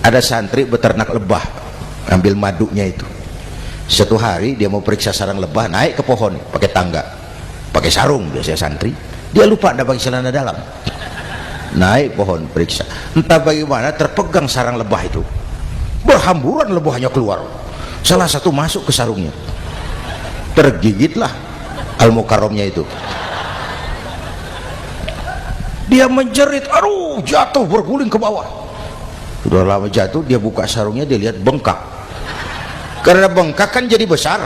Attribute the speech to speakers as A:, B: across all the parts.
A: Ada santri beternak lebah, ambil madunya itu. Satu hari dia mau periksa sarang lebah, naik ke pohon pakai tangga, pakai sarung biasanya santri. Dia lupa ada pakai celana dalam. Naik pohon periksa, entah bagaimana terpegang sarang lebah itu, berhamburan lebahnya keluar. Salah satu masuk ke sarungnya, tergigitlah Al-Mukarramnya itu. Dia menjerit, aduh, jatuh berguling ke bawah. Sudah lama jatuh, dia buka sarungnya, dia lihat bengkak. Karena bengkak kan jadi besar,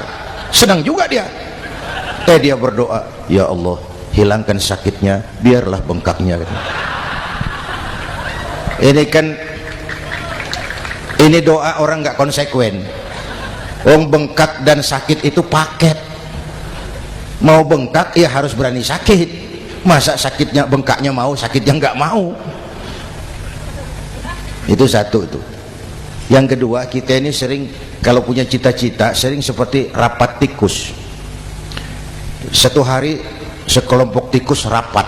A: senang juga dia. Dia berdoa, ya Allah, hilangkan sakitnya, biarlah bengkaknya. Ini doa orang nggak konsekuen. Bengkak dan sakit itu paket. Mau bengkak ya harus berani sakit. Masa sakitnya bengkaknya mau, sakitnya nggak mau. Itu satu itu. Yang kedua, kita ini sering kalau punya cita-cita sering seperti rapat tikus. Satu hari sekelompok tikus rapat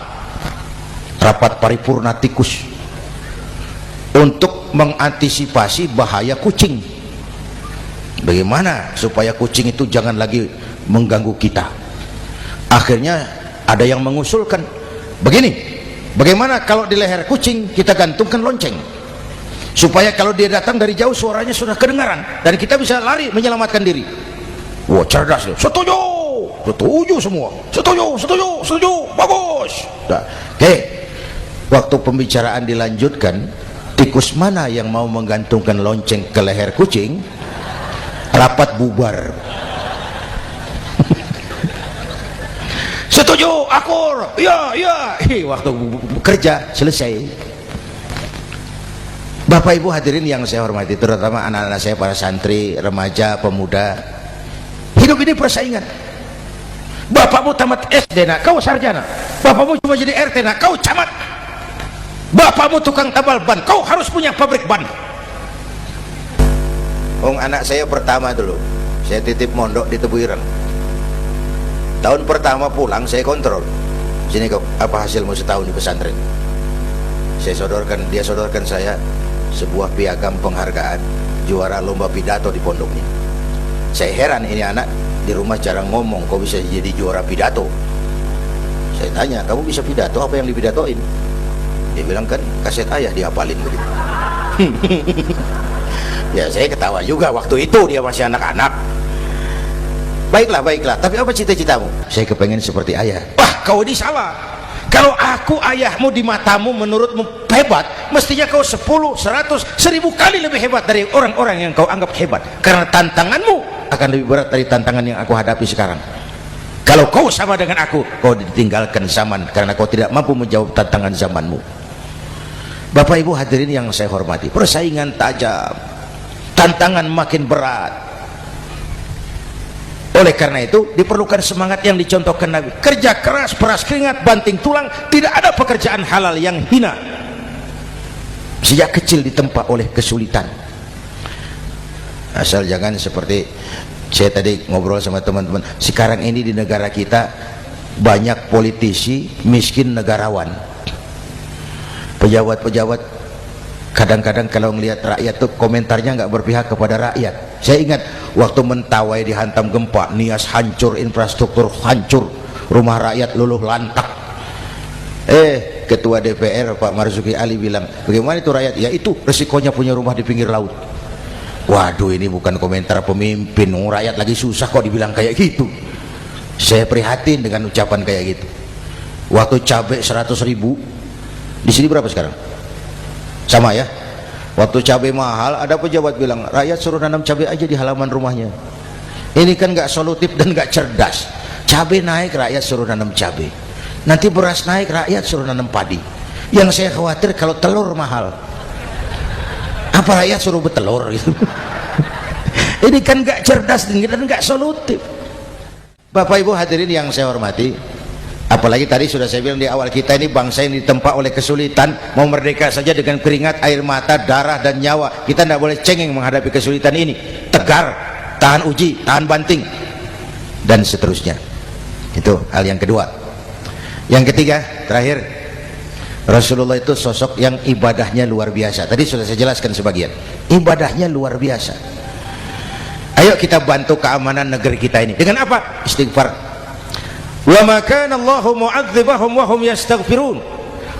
A: paripurna tikus untuk mengantisipasi bahaya kucing. Bagaimana supaya kucing itu jangan lagi mengganggu kita? Akhirnya ada yang mengusulkan begini, bagaimana kalau di leher kucing kita gantungkan lonceng, supaya kalau dia datang dari jauh suaranya sudah kedengaran dan kita bisa lari menyelamatkan diri. Wah, cerdas loh. Setuju semua. Setuju, bagus. Nah, oke. Waktu pembicaraan dilanjutkan, tikus mana yang mau menggantungkan lonceng ke leher kucing? Rapat bubar. Setuju, akur, iya. Waktu kerja selesai. Bapak Ibu hadirin yang saya hormati, terutama anak-anak saya, para santri, remaja, pemuda. Hidup ini persaingan. Bapakmu tamat SD nak, kau sarjana. Bapakmu cuma jadi RT nak, kau camat. Bapakmu tukang tambal ban, kau harus punya pabrik ban. Anak saya pertama dulu, saya titip mondok di Tebu Ireng. Tahun pertama pulang saya kontrol, sini kau, apa hasilmu setahun di pesantren? Dia sodorkan saya sebuah piagam penghargaan juara lomba pidato di pondoknya. Saya heran, ini anak di rumah jarang ngomong, kok bisa jadi juara pidato? Saya tanya, kamu bisa pidato, apa yang dipidatoin? Dia bilang, kan kaset ayah dihafalin begitu. Ya saya ketawa juga, waktu itu dia masih anak-anak. Baiklah, tapi apa cita-citamu? Saya kepengen seperti ayah. Wah, kau ini salah. Kalau aku ayahmu di matamu, menurutmu hebat, mestinya kau 10, 100, 1000 kali lebih hebat dari orang-orang yang kau anggap hebat. Karena tantanganmu akan lebih berat dari tantangan yang aku hadapi sekarang. Kalau kau sama dengan aku, kau ditinggalkan zaman karena kau tidak mampu menjawab tantangan zamanmu. Bapak Ibu hadirin yang saya hormati, persaingan tajam, tantangan makin berat. Oleh karena itu diperlukan semangat yang dicontohkan Nabi. Kerja keras, peras keringat, banting tulang. Tidak ada pekerjaan halal yang hina. Sejak kecil ditempa oleh kesulitan. Asal jangan seperti saya tadi ngobrol sama teman-teman. Sekarang ini di negara kita banyak politisi miskin negarawan. Pejabat-pejabat kadang-kadang kalau melihat rakyat tuh komentarnya nggak berpihak kepada rakyat. Saya ingat waktu Mentawai dihantam gempa, Nias hancur, infrastruktur hancur, rumah rakyat luluh lantak. Ketua DPR Pak Marzuki Ali bilang, bagaimana itu rakyat? Ya itu resikonya punya rumah di pinggir laut. Waduh, ini bukan komentar pemimpin, rakyat lagi susah kok dibilang kayak gitu. Saya prihatin dengan ucapan kayak gitu. Waktu cabai 100.000, di sini berapa sekarang? Sama ya. Waktu cabai mahal, ada pejabat bilang, rakyat suruh nanam cabai aja di halaman rumahnya. Ini kan nggak solutif dan nggak cerdas. Cabai naik, rakyat suruh nanam cabai. Nanti beras naik, rakyat suruh nanam padi. Yang saya khawatir kalau telur mahal, apa rakyat suruh bertelur gitu? Ini kan nggak cerdas dan nggak solutif. Bapak Ibu hadirin yang saya hormati, apalagi tadi sudah saya bilang di awal, kita ini bangsa yang ditempa oleh kesulitan. Mau merdeka saja dengan keringat, air mata, darah dan nyawa. Kita tidak boleh cengeng menghadapi kesulitan ini. Tegar, tahan uji, tahan banting, dan seterusnya. Itu hal yang kedua. Yang ketiga, terakhir, Rasulullah itu sosok yang ibadahnya luar biasa. Tadi sudah saya jelaskan sebagian. ibadahnya luar biasa. Ayo kita bantu keamanan negeri kita ini dengan apa? Istighfar. Wa ma kana Allahu mu'adzibahum wa hum yastaghfirun.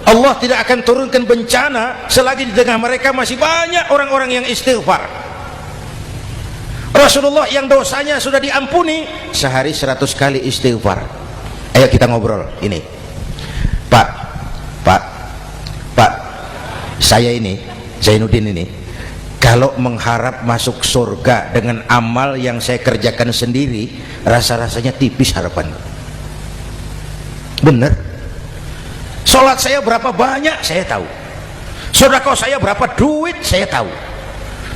A: Allah tidak akan turunkan bencana selagi di tengah mereka masih banyak orang-orang yang istighfar. Rasulullah yang dosanya sudah diampuni sehari 100 kali istighfar. Ayo kita ngobrol ini. Pak, saya ini Zainuddin ini kalau mengharap masuk surga dengan amal yang saya kerjakan sendiri, rasa-rasanya tipis harapan. Bener. Sholat saya berapa banyak saya tahu, sedekah saya berapa duit saya tahu,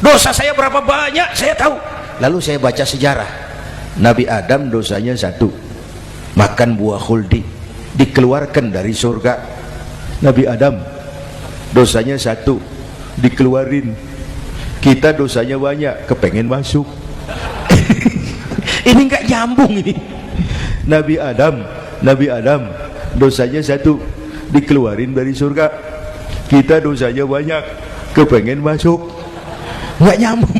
A: dosa saya berapa banyak saya tahu. Lalu saya baca sejarah, Nabi Adam dosanya 1, makan buah khuldi, dikeluarkan dari surga. Nabi Adam dosanya 1, dikeluarin. Kita dosanya banyak, kepengen masuk. Ini nggak nyambung ini. Nabi Adam dosanya 1, dikeluarin dari surga. Kita dosanya banyak, kepengen masuk. Nggak nyambung.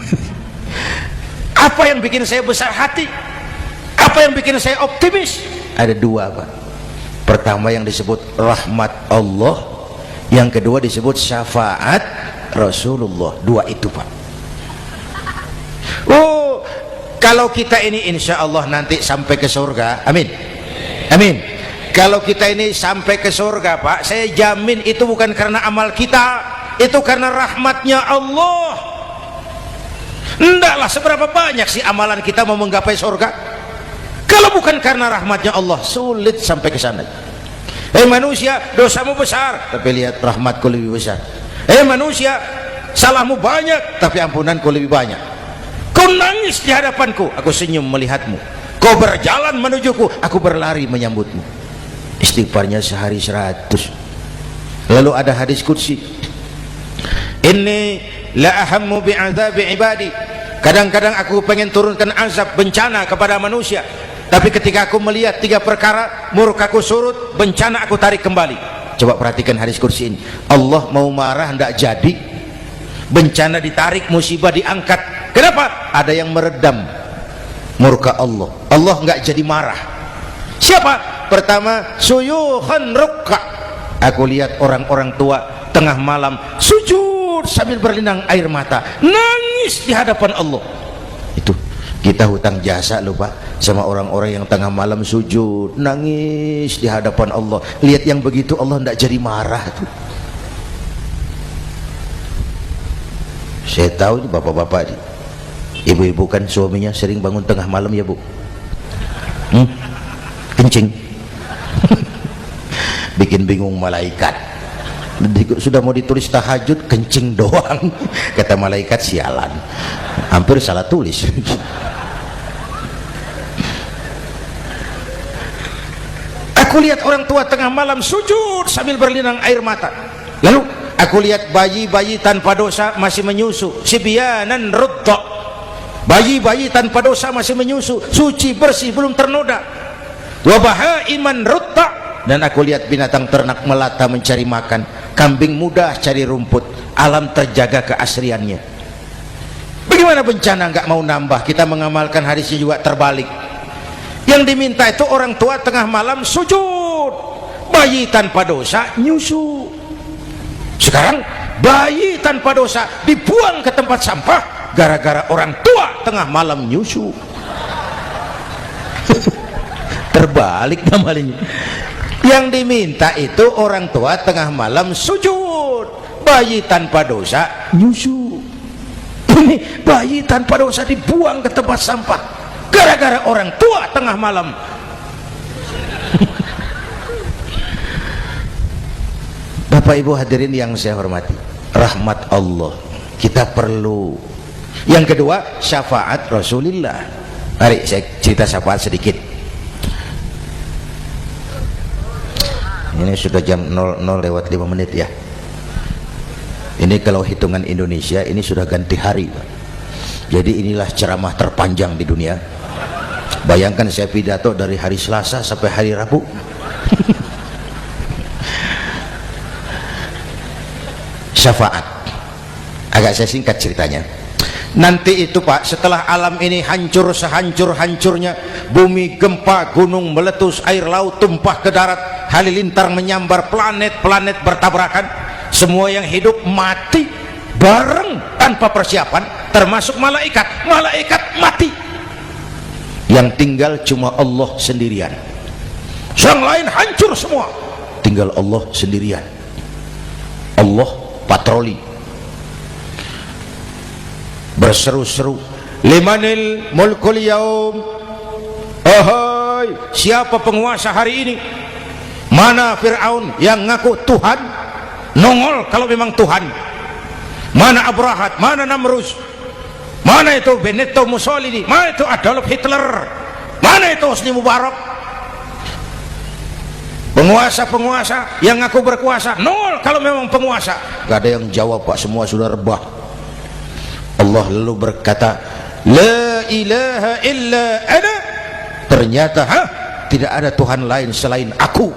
A: Apa yang bikin saya besar hati? Apa yang bikin saya optimis? Ada 2, Pak. Pertama yang disebut rahmat Allah, yang kedua disebut syafaat Rasulullah. 2 itu, Pak. Oh, kalau kita ini insya Allah nanti sampai ke surga, amin, amin. Kalau kita ini sampai ke surga, Pak, saya jamin itu bukan karena amal kita, itu karena rahmatnya Allah. Ndaklah seberapa banyak sih amalan kita mau menggapai surga. Kalau bukan karena rahmatnya Allah, sulit sampai ke sana. Manusia, dosamu besar, tapi lihat rahmatku lebih besar. Manusia, salahmu banyak, tapi ampunanku lebih banyak. Kau nangis di hadapanku, aku senyum melihatmu. Kau berjalan menujuku, aku berlari menyambutmu. Istighfarnya sehari 100. Lalu ada hadis qudsi, inni la ahammu bi'adzabi ibadi. Kadang-kadang aku pengen turunkan azab bencana kepada manusia, tapi ketika aku melihat 3 perkara, murkaku surut, bencana aku tarik kembali. Coba perhatikan hadis kursi ini. Allah mau marah hendak jadi, bencana ditarik, musibah diangkat. Kenapa? Ada yang meredam murka Allah. Allah nggak jadi marah. Siapa? Pertama, suyukhan rukka. Aku lihat orang-orang tua tengah malam sujud sambil berlinang air mata, nangis di hadapan Allah. Itu kita hutang jasa loh, Pak, sama orang-orang yang tengah malam sujud nangis di hadapan Allah. Lihat yang begitu Allah tidak jadi marah tuh. Saya tahu nih bapak-bapak nih, ibu-ibu kan suaminya sering bangun tengah malam ya, Bu, kencing. Bikin bingung malaikat. Sudah mau ditulis tahajud, kencing doang. Kata malaikat, sialan, hampir salah tulis. Aku lihat orang tua tengah malam sujud sambil berlinang air mata. Lalu aku lihat bayi-bayi tanpa dosa masih menyusu, sibyanan rudda. Bayi-bayi tanpa dosa masih menyusu, suci bersih, belum ternoda. Wa bahaiman rudda. Dan aku lihat binatang ternak melata mencari makan, kambing mudah cari rumput, alam terjaga keasriannya. Bagaimana bencana nggak mau nambah? Kita mengamalkan hadisnya juga terbalik. Yang diminta itu orang tua tengah malam sujud, bayi tanpa dosa nyusu. Sekarang bayi tanpa dosa dibuang ke tempat sampah gara-gara orang tua tengah malam nyusu. Terbalik namanya. Yang diminta itu orang tua tengah malam sujud, bayi tanpa dosa nyusu. Ini bayi tanpa dosa dibuang ke tempat sampah gara-gara orang tua tengah malam. Bapak Ibu hadirin yang saya hormati, rahmat Allah kita perlu. Yang kedua, syafaat Rasulullah. Mari saya cerita syafaat sedikit. Ini sudah jam 00:05 ya. Ini kalau hitungan Indonesia ini sudah ganti hari, Pak. Jadi inilah ceramah terpanjang di dunia. Bayangkan saya pidato dari hari Selasa sampai hari Rabu. Syafaat. Agak saya singkat ceritanya. Nanti itu Pak, setelah alam ini hancur sehancur-hancurnya, bumi gempa, gunung meletus, air laut tumpah ke darat, halilintar menyambar, planet-planet bertabrakan, semua yang hidup mati bareng tanpa persiapan, termasuk malaikat. Malaikat mati, yang tinggal cuma Allah sendirian. Yang lain hancur semua, tinggal Allah sendirian. Allah patroli berseru-seru, limanil mulkul yaum, ahai, siapa penguasa hari ini? Mana Fir'aun yang ngaku Tuhan, nongol kalau memang Tuhan. Mana Abrahat, mana Namrus, mana itu Benito Mussolini, mana itu Adolf Hitler, mana itu Hosni Mubarak. Penguasa-penguasa yang ngaku berkuasa, nongol kalau memang penguasa. Gak ada yang jawab Pak, semua sudah rebah. Allah lalu berkata, la ilaha illa ana. Ternyata tidak ada Tuhan lain selain aku.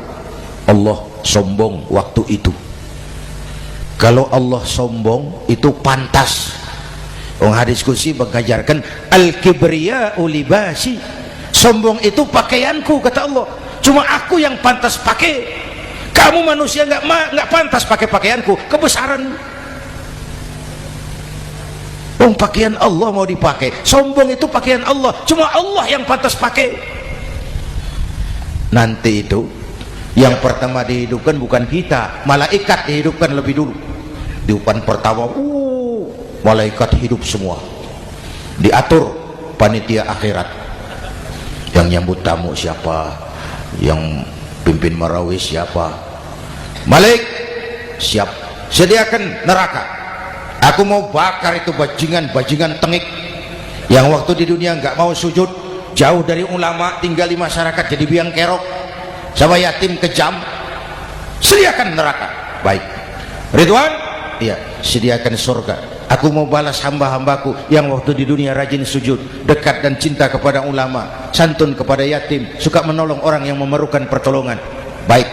A: Allah sombong waktu itu. Kalau Allah sombong itu pantas. Orang hadis qudsi mengajarkan al-kibriya'u libasi, sombong itu pakaianku, kata Allah. Cuma aku yang pantas pakai. Kamu manusia nggak pantas pakai pakaianku, kebesaran. Pakaian Allah mau dipakai, sombong itu pakaian Allah, cuma Allah yang pantas pakai. Nanti itu yang pertama dihidupkan bukan kita, malaikat dihidupkan lebih dulu. Diupan pertama, malaikat hidup semua, diatur panitia akhirat. Yang nyambut tamu siapa, yang pimpin marawis siapa. Malik siap, sediakan neraka. Aku mau bakar itu bajingan tengik yang waktu di dunia nggak mau sujud, jauh dari ulama, tinggal di masyarakat jadi biang kerok, sama yatim kejam. Sediakan neraka. Baik. Ridwan, iya, sediakan surga. Aku mau balas hamba-hambaku yang waktu di dunia rajin sujud, dekat dan cinta kepada ulama, santun kepada yatim, suka menolong orang yang memerlukan pertolongan. Baik.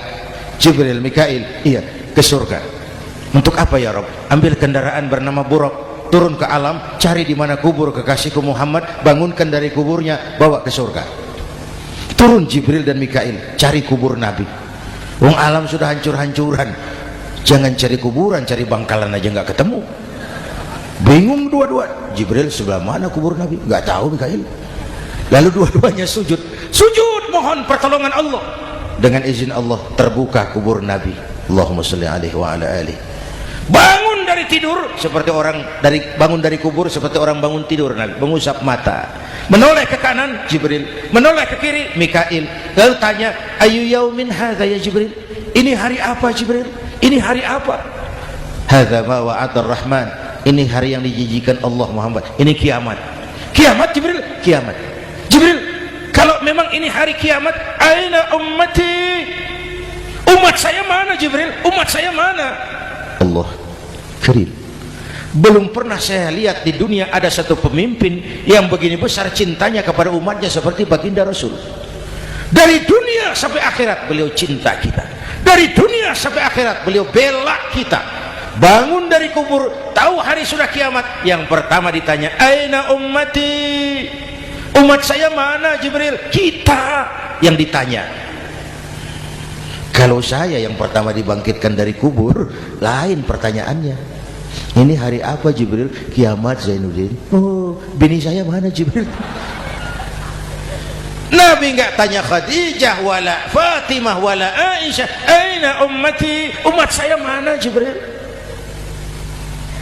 A: Jibril, Mikail, iya, ke surga. Untuk apa ya Rob? Ambil kendaraan bernama Buraq, turun ke alam, cari di mana kubur kekasihku Muhammad, bangunkan dari kuburnya, bawa ke surga. Turun Jibril dan Mikail, cari kubur Nabi. Wong alam sudah hancur-hancuran, jangan cari kuburan, cari bangkalan aja nggak ketemu. Bingung dua-dua. Jibril, sebelah mana kubur Nabi? Nggak tahu Mikail. Lalu dua-duanya sujud mohon pertolongan Allah. Dengan izin Allah terbuka kubur Nabi. Allahumma sholli alaihi wa ala alihi. Bangun dari tidur seperti orang bangun dari kubur seperti orang bangun tidur, Nabi mengusap mata, menoleh ke kanan Jibril, menoleh ke kiri Mikail, lalu tanya, ayu yaumin hadza ya Jibril, ini hari apa Jibril, ini hari apa? Hadza ma wa'atar rahman, ini hari yang dijanjikan Allah Muhammad, ini kiamat. Kiamat Jibril, kiamat. Jibril, kalau memang ini hari kiamat, aina ummati, umat saya mana Jibril, umat saya mana? Allah Karim, belum pernah saya lihat di dunia ada satu pemimpin yang begini besar cintanya kepada umatnya seperti baginda Rasul. Dari dunia sampai akhirat beliau cinta kita, dari dunia sampai akhirat beliau bela kita. Bangun dari kubur, tahu hari sudah kiamat, yang pertama ditanya, aina ummati, umat saya mana Jibril? Kita yang ditanya. Kalau saya yang pertama dibangkitkan dari kubur, lain pertanyaannya. Ini hari apa Jibril? Kiamat Zainuddin. Oh, bini saya mana Jibril? Nabi enggak tanya Khadijah wala Fatimah wala Aisyah, aina ummati, umat saya mana Jibril?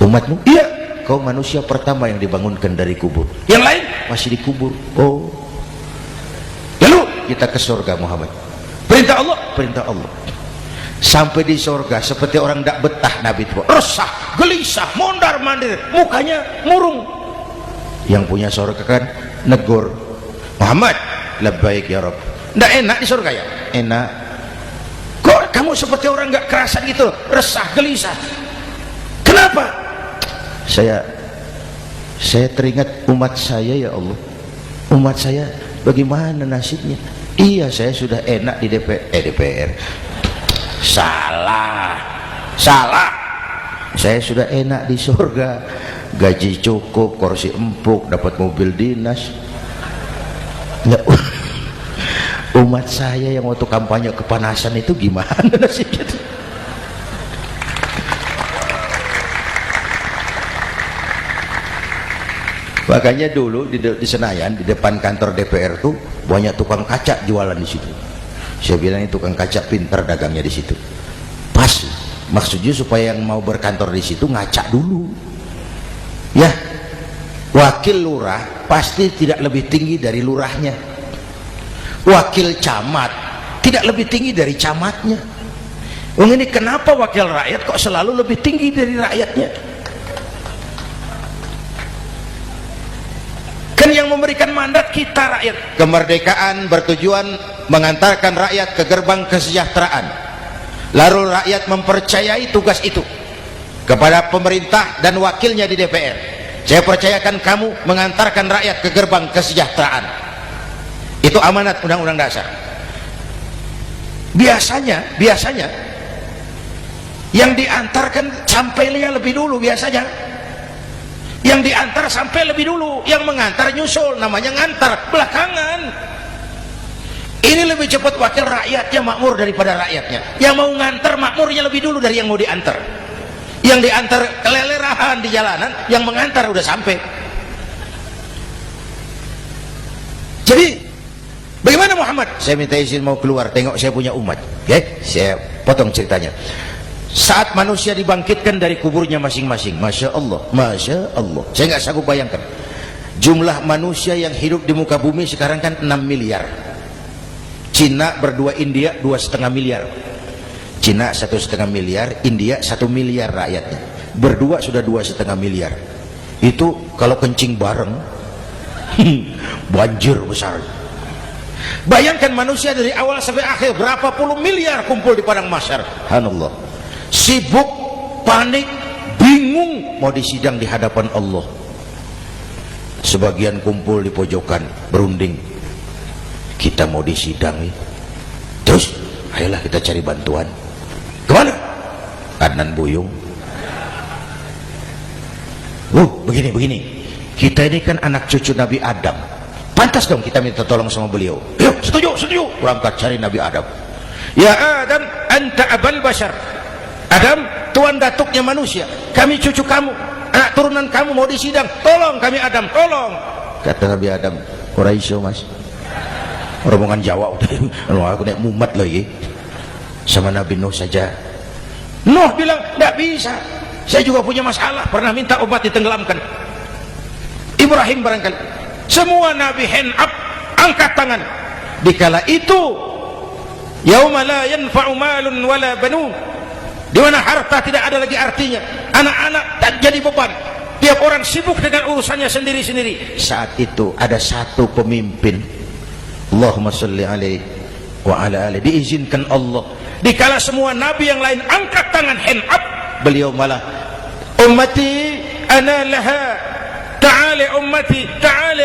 A: Umatmu? Iya, kau manusia pertama yang dibangunkan dari kubur. Yang lain masih dikubur. Oh. Lalu kita ke surga Muhammad. Perintah Allah, perintah Allah. Sampai di surga seperti orang tidak betah Nabi itu, resah, gelisah, mondar mandir, mukanya murung. Yang punya surga kan negur, Muhammad, labbaik ya Rabb. Tidak enak di surga ya? Enak. Kok kamu seperti orang nggak kerasan gitu, resah, gelisah? Kenapa? Saya teringat umat saya ya Allah. Umat saya bagaimana nasibnya? Iya, saya sudah enak di DPR. Salah. saya sudah enak di surga, gaji cukup, kursi empuk, dapat mobil dinas. Nah, umat saya yang waktu kampanye kepanasan itu gimana nasibnya? Makanya dulu di Senayan, di depan kantor DPR tuh banyak tukang kaca jualan di situ. Saya bilang ini tukang kaca pintar dagangnya di situ. Pas, maksudnya supaya yang mau berkantor di situ ngaca dulu. Ya, wakil lurah pasti tidak lebih tinggi dari lurahnya. Wakil camat tidak lebih tinggi dari camatnya. Ini kenapa wakil rakyat kok selalu lebih tinggi dari rakyatnya? Kan yang memberikan mandat kita rakyat. Kemerdekaan bertujuan mengantarkan rakyat ke gerbang kesejahteraan. Lalu rakyat mempercayai tugas itu kepada pemerintah dan wakilnya di DPR. Saya percayakan kamu mengantarkan rakyat ke gerbang kesejahteraan. Itu amanat undang-undang dasar. Biasanya yang diantarkan sampainya lebih dulu biasanya. Yang diantar sampai lebih dulu, yang mengantar nyusul, namanya ngantar belakangan. Ini lebih cepat wakil rakyatnya makmur daripada rakyatnya. Yang mau ngantar makmurnya lebih dulu dari yang mau diantar. Yang diantar kelelerahan di jalanan, yang mengantar udah sampai. Jadi bagaimana Muhammad? Saya minta izin mau keluar, tengok saya punya umat. Oke, saya potong ceritanya. Saat manusia dibangkitkan dari kuburnya masing-masing, Masya Allah, Masya Allah, saya nggak sanggup bayangkan jumlah manusia yang hidup di muka bumi sekarang kan 6 miliar. Cina berdua India 2,5 miliar. Cina 1,5 miliar, India 1 miliar rakyatnya. Berdua sudah 2,5 miliar. Itu kalau kencing bareng banjir besar. Bayangkan manusia dari awal sampai akhir berapa puluh miliar kumpul di padang mahsyar. Subhanallah. Sibuk, panik, bingung mau disidang di hadapan Allah. Sebagian kumpul di pojokan berunding, kita mau disidang nih. Terus ayolah kita cari bantuan. Kemana? Kanan buyung. Begini kita ini kan anak cucu Nabi Adam, pantas dong kita minta tolong sama beliau. Yuk, setuju, berangkat cari Nabi Adam. Ya Adam, anta abal bashar. Adam, tuan datuknya manusia, kami cucu kamu, anak turunan kamu mau disidang, tolong kami Adam, tolong. Kata Nabi Adam, orang iso mas, rombongan Jawa udah aku naik mumat lagi sama Nabi Nuh saja. Nuh bilang, tidak bisa, saya juga punya masalah, pernah minta obat ditenggelamkan. Ibrahim barangkali, semua Nabi hand up, angkat tangan. Dikala itu yauma la yanfa'u malun wala banun, di mana harta tidak ada lagi artinya, anak-anak tak jadi beban, tiap orang sibuk dengan urusannya sendiri-sendiri. Saat itu ada satu pemimpin, Allahumma sholli alaihi wa ala alihi, diizinkan Allah. Dikala semua nabi yang lain angkat tangan hand up, beliau malah ummati ana laha, ta'ali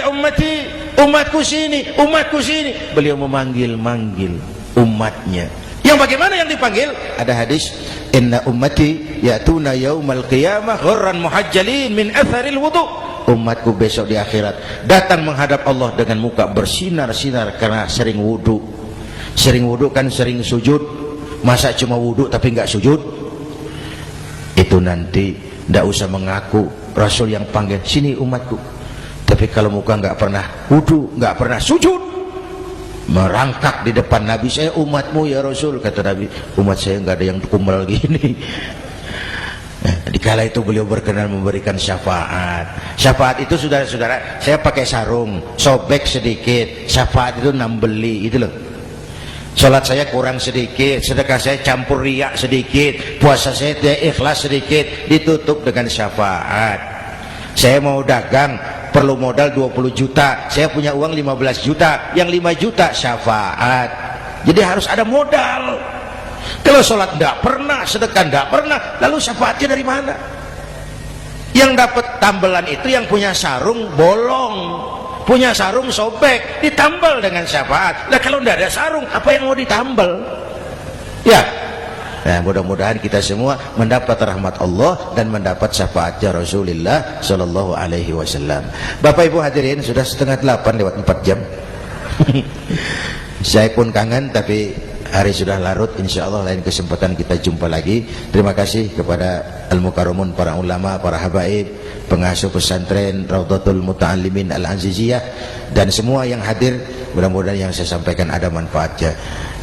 A: ummati, umatku sini, umatku sini. Beliau memanggil-manggil umatnya. Yang bagaimana yang dipanggil? Ada hadis, inna ummati ya'tuna yaumal qiyamah ghurran muhajjalin min atharil wudu. Umatku besok di akhirat datang menghadap Allah dengan muka bersinar-sinar karena sering wudu. Sering wudu kan sering sujud. Masa cuma wudu tapi enggak sujud? Itu nanti enggak usah mengaku Rasul yang panggil, sini umatku. Tapi kalau muka enggak pernah wudu, enggak pernah sujud, merangkak di depan Nabi, saya umatmu ya Rasul. Kata Nabi, umat saya nggak ada yang kumpul gini. Dikala itu beliau berkenan memberikan syafaat. Syafaat itu saudara-saudara, saya pakai sarung, sobek sedikit. Syafaat itu nambeli, itu loh. Salat saya kurang sedikit, sedekah saya campur riak sedikit, puasa saya tidak ikhlas sedikit, ditutup dengan syafaat. Saya mau dagang, perlu modal 20 juta, saya punya uang 15 juta, yang 5 juta syafaat. Jadi harus ada modal. Kalau sholat tidak pernah, sedekah tidak pernah, lalu syafaatnya dari mana? Yang dapat tambelan itu yang punya sarung bolong, punya sarung sobek, ditambal dengan syafaat. Nah kalau tidak ada sarung, apa yang mau ditambal? Ya, Nah, mudah-mudahan kita semua mendapat rahmat Allah dan mendapat syafaatnya Rasulullah Shallallahu Alaihi Wasallam. Bapak Ibu hadirin, sudah 7:30 lewat 4 jam. Saya pun kangen, tapi hari sudah larut. Insya Allah lain kesempatan kita jumpa lagi. Terima kasih kepada Al-Mukarramun, para ulama, para habaib, pengasuh pesantren Raudhatul Muta'allimin Al-Aziziyah, dan semua yang hadir. Mudah-mudahan yang saya sampaikan ada manfaatnya.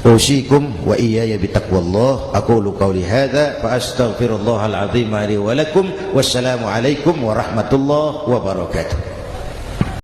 A: Usikum wa iyaya bitaqwallah. Aqulu qawli hadza fa astaghfirullahal azim li wa lakum. Wassalamu alaikum warahmatullahi wabarakatuh.